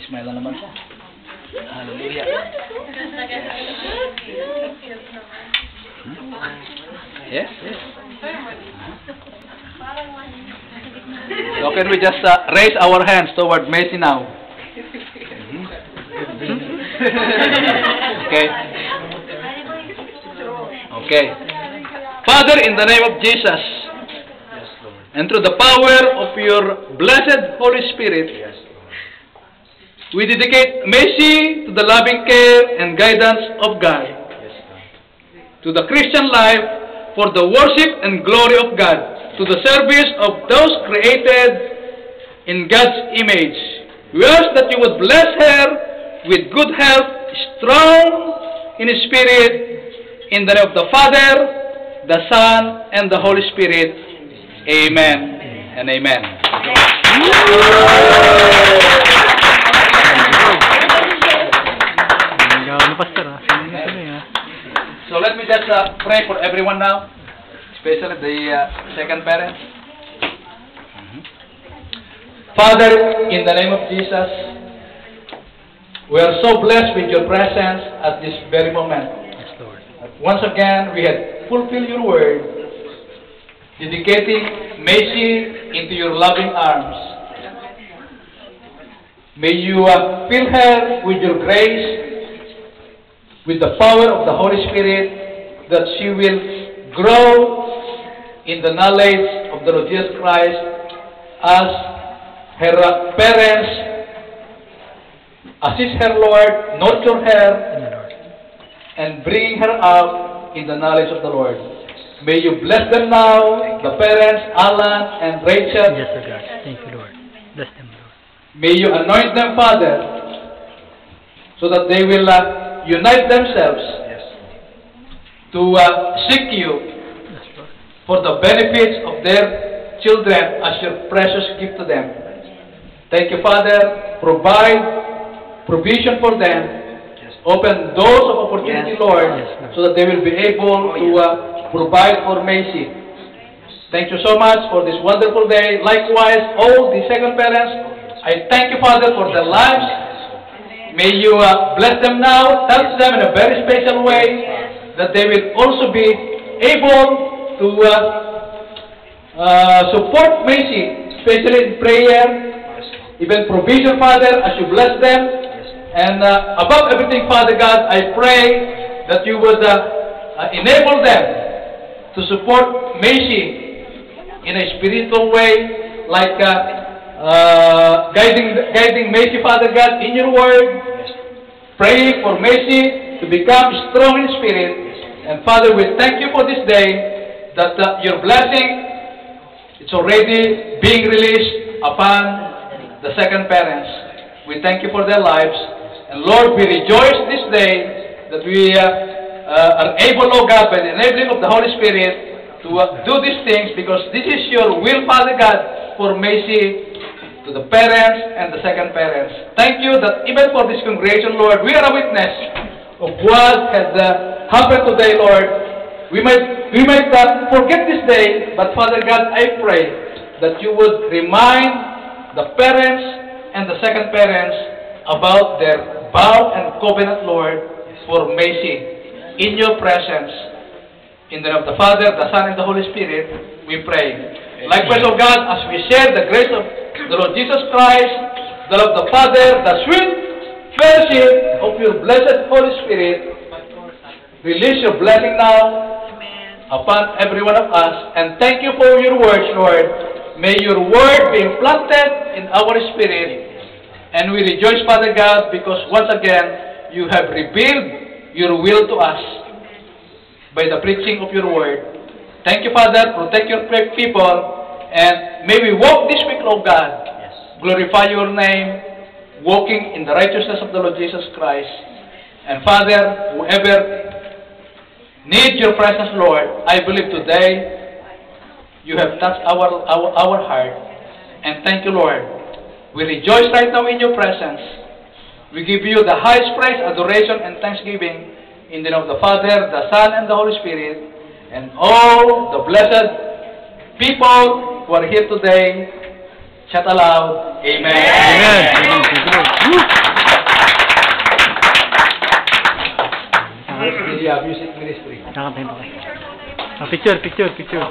Naka-smile na naman siya. Hallelujah. Yes, yes. So can we just raise our hands toward Messi now? Okay. Okay. Father, in the name of Jesus, and through the power of your blessed Holy Spirit, we dedicate Messi to the loving care and guidance of God, to the Christian life for the worship and glory of God, to the service of those created in God's image. We ask that you would bless her with good health, strong in spirit, in the name of the Father, the Son, and the Holy Spirit. Amen and amen. So let me just pray for everyone now, especially the second parents. Father, in the name of Jesus, we are so blessed with your presence at this very moment. Once again, we have fulfilled your word, dedicating Messi into your loving arms. May you fill her with your grace, with the power of the Holy Spirit, that she will grow in the knowledge of the Lord Jesus Christ as her parents assist her, Lord, nurture her, and bring her up in the knowledge of the Lord. May you bless them now, the parents, Alan and Rachel. Yes, Lord God. Thank you, Lord. Bless them, Lord. May you anoint them, Father, so that they will unite themselves to seek you for the benefits of their children as your precious gift to them. Thank you, Father. Provide provision for them. Open doors of opportunity, Lord, so that they will be able to provide for Messi. Thank you so much for this wonderful day. Likewise, all the second parents, I thank you, Father, for their lives. May you bless them now, touch them in a very special way, that they will also be able to support Messi, especially in prayer, even provision, Father, as you bless them. And above everything, Father God, I pray that you would enable them to support Messi in a spiritual way, like guiding Messi, Father God, in your word, praying for Messi to become strong in spirit. And Father, we thank you for this day, that your blessing, it's already being released upon the second parents. We thank you for their lives. And Lord, we rejoice this day that we are able, oh God, by the enabling of the Holy Spirit, to do these things, because this is your will, Father God, for Messi, to the parents and the second parents. Thank you that even for this congregation, Lord, we are a witness of what has happened today, Lord. We might forget this day, but Father God, I pray that you would remind the parents and the second parents about their vow and covenant, Lord, for Messi. In your presence, in the name of the Father, the Son, and the Holy Spirit, we pray. Likewise, O God, as we share the grace of the Lord Jesus Christ, the love of the Father, the sweet fellowship of your blessed Holy Spirit, release your blessing now upon every one of us. And thank you for your words, Lord. May your word be implanted in our spirit. And we rejoice, Father God, because once again, you have revealed your will to us by the preaching of your word. Thank you, Father. Protect your people. And may we walk this week, Lord God. Glorify your name, walking in the righteousness of the Lord Jesus Christ. And Father, whoever needs your presence, Lord, I believe today you have touched our heart. And thank you, Lord. We rejoice right now in your presence. We give you the highest praise, adoration, and thanksgiving in the name of the Father, the Son, and the Holy Spirit, and all the blessed people who are here today. Shout aloud, Amen. Amen. Amen. the music ministry. Nakatayin pa kayo. Picture.